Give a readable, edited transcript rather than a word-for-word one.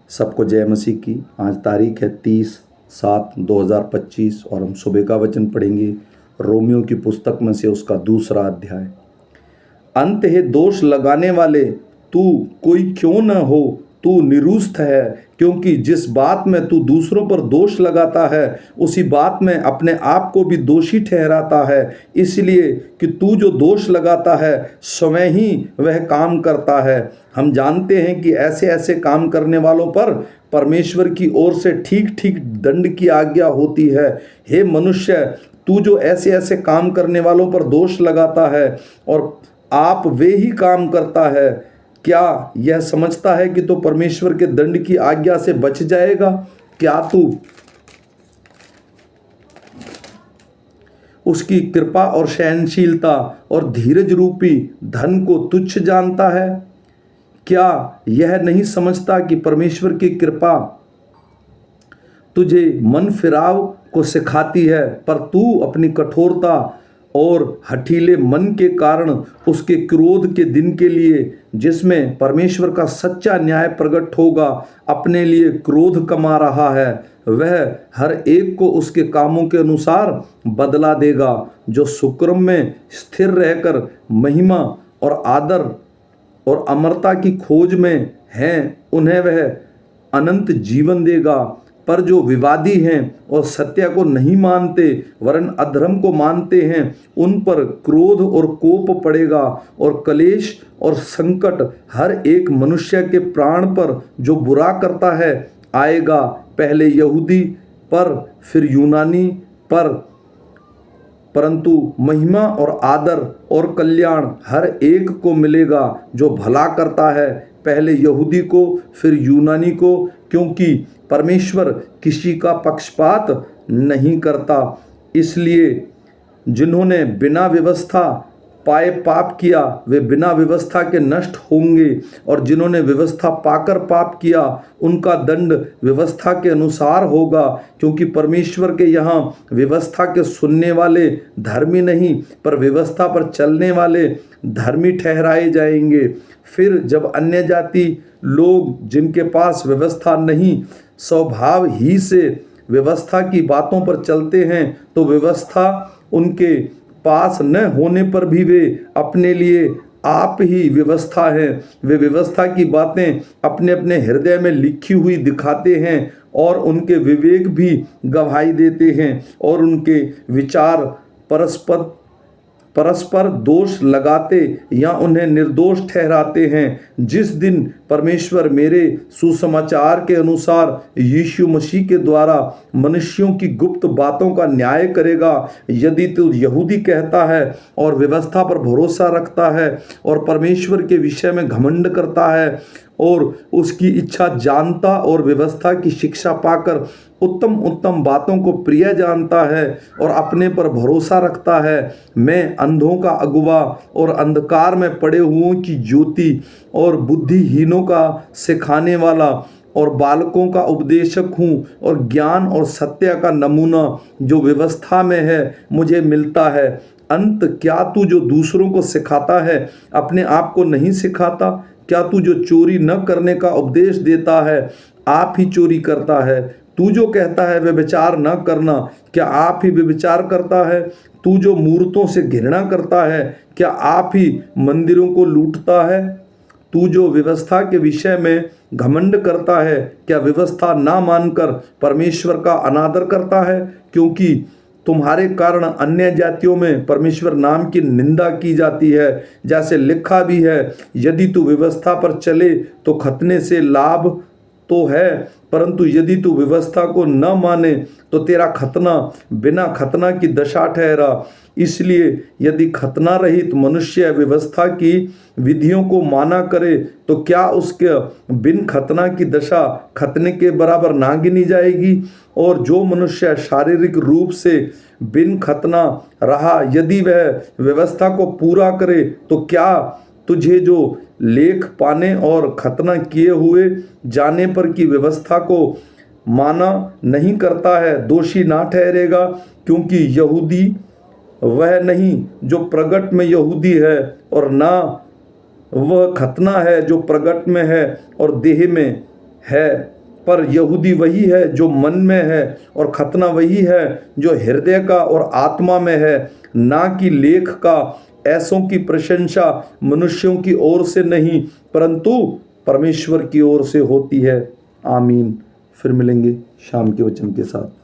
सबको जय मसीह की। आज तारीख है 30/7/2025 और हम सुबह का वचन पढ़ेंगे रोमियो की पुस्तक में से उसका दूसरा अध्याय। अंत है दोष लगाने वाले तू कोई क्यों न हो, तू निरुस्त है, क्योंकि जिस बात में तू दूसरों पर दोष लगाता है उसी बात में अपने आप को भी दोषी ठहराता है। इसलिए कि तू जो दोष लगाता है स्वयं ही वह काम करता है। हम जानते हैं कि ऐसे ऐसे काम करने वालों पर परमेश्वर की ओर से ठीक ठीक दंड की आज्ञा होती है। हे मनुष्य, तू जो ऐसे ऐसे काम करने वालों पर दोष लगाता है और आप वे ही काम करता है, क्या यह समझता है कि तो परमेश्वर के दंड की आज्ञा से बच जाएगा? क्या तू उसकी कृपा और सहनशीलता और धीरज रूपी धन को तुच्छ जानता है? क्या यह नहीं समझता कि परमेश्वर की कृपा तुझे मन फिराव को सिखाती है, पर तू अपनी कठोरता और हठीले मन के कारण उसके क्रोध के दिन के लिए, जिसमें परमेश्वर का सच्चा न्याय प्रकट होगा, अपने लिए क्रोध कमा रहा है। वह हर एक को उसके कामों के अनुसार बदला देगा। जो सुक्रम में स्थिर रहकर महिमा और आदर और अमरता की खोज में हैं, उन्हें वह अनंत जीवन देगा। पर जो विवादी हैं और सत्य को नहीं मानते वरन अधर्म को मानते हैं, उन पर क्रोध और कोप पड़ेगा और कलेश और संकट हर एक मनुष्य के प्राण पर जो बुरा करता है आएगा, पहले यहूदी पर फिर यूनानी पर। परंतु महिमा और आदर और कल्याण हर एक को मिलेगा जो भला करता है, पहले यहूदी को फिर यूनानी को, क्योंकि परमेश्वर किसी का पक्षपात नहीं करता। इसलिए जिन्होंने बिना व्यवस्था पाए पाप किया वे बिना व्यवस्था के नष्ट होंगे, और जिन्होंने व्यवस्था पाकर पाप किया उनका दंड व्यवस्था के अनुसार होगा। क्योंकि परमेश्वर के यहाँ व्यवस्था के सुनने वाले धर्मी नहीं, पर व्यवस्था पर चलने वाले धर्मी ठहराए जाएंगे। फिर जब अन्य जाति लोग जिनके पास व्यवस्था नहीं स्वभाव ही से व्यवस्था की बातों पर चलते हैं, तो व्यवस्था उनके पास न होने पर भी वे अपने लिए आप ही व्यवस्था है। वे व्यवस्था की बातें अपने अपने हृदय में लिखी हुई दिखाते हैं और उनके विवेक भी गवाही देते हैं और उनके विचार परस्पर दोष लगाते या उन्हें निर्दोष ठहराते हैं। जिस दिन परमेश्वर मेरे सुसमाचार के अनुसार यीशु मसीह के द्वारा मनुष्यों की गुप्त बातों का न्याय करेगा, यदि तू यहूदी कहता है और व्यवस्था पर भरोसा रखता है और परमेश्वर के विषय में घमंड करता है और उसकी इच्छा जानता और व्यवस्था की शिक्षा पाकर उत्तम उत्तम बातों को प्रिय जानता है और अपने पर भरोसा रखता है, मैं अंधों का अगुवा और अंधकार में पड़े हुओं की ज्योति और बुद्धिहीनों का सिखाने वाला और बालकों का उपदेशक हूँ, और ज्ञान और सत्य का नमूना जो व्यवस्था में है मुझे मिलता है। अंत क्या तू जो दूसरों को सिखाता है अपने आप को नहीं सिखाता? क्या तू जो चोरी न करने का उपदेश देता है आप ही चोरी करता है? तू जो कहता है व्यभिचार न करना, क्या आप ही व्यभिचार करता है? तू जो मूर्तों से घृणा करता है, क्या आप ही मंदिरों को लूटता है? तू जो व्यवस्था के विषय में घमंड करता है, क्या व्यवस्था ना मानकर परमेश्वर का अनादर करता है? क्योंकि तुम्हारे कारण अन्य जातियों में परमेश्वर नाम की निंदा की जाती है। जैसे लिखा भी है, यदि तू व्यवस्था पर चले तो खतने से लाभ तो है, परंतु यदि तू व्यवस्था को न माने तो तेरा खतना बिना खतना की दशा ठहरा। इसलिए यदि खतना रहित मनुष्य व्यवस्था की विधियों को माना करे तो क्या उसके बिन खतना की दशा खतने के बराबर ना गिनी जाएगी? और जो मनुष्य शारीरिक रूप से बिन खतना रहा, यदि वह व्यवस्था को पूरा करे, तो क्या तुझे जो लेख पाने और खतना किए हुए जाने पर की व्यवस्था को माना नहीं करता है दोषी ना ठहरेगा? क्योंकि यहूदी वह नहीं जो प्रगट में यहूदी है, और ना वह खतना है जो प्रगट में है और देह में है, पर यहूदी वही है जो मन में है, और खतना वही है जो हृदय का और आत्मा में है, ना कि लेख का। ऐसों की प्रशंसा मनुष्यों की ओर से नहीं, परंतु परमेश्वर की ओर से होती है। आमीन। फिर मिलेंगे शाम के वचन के साथ।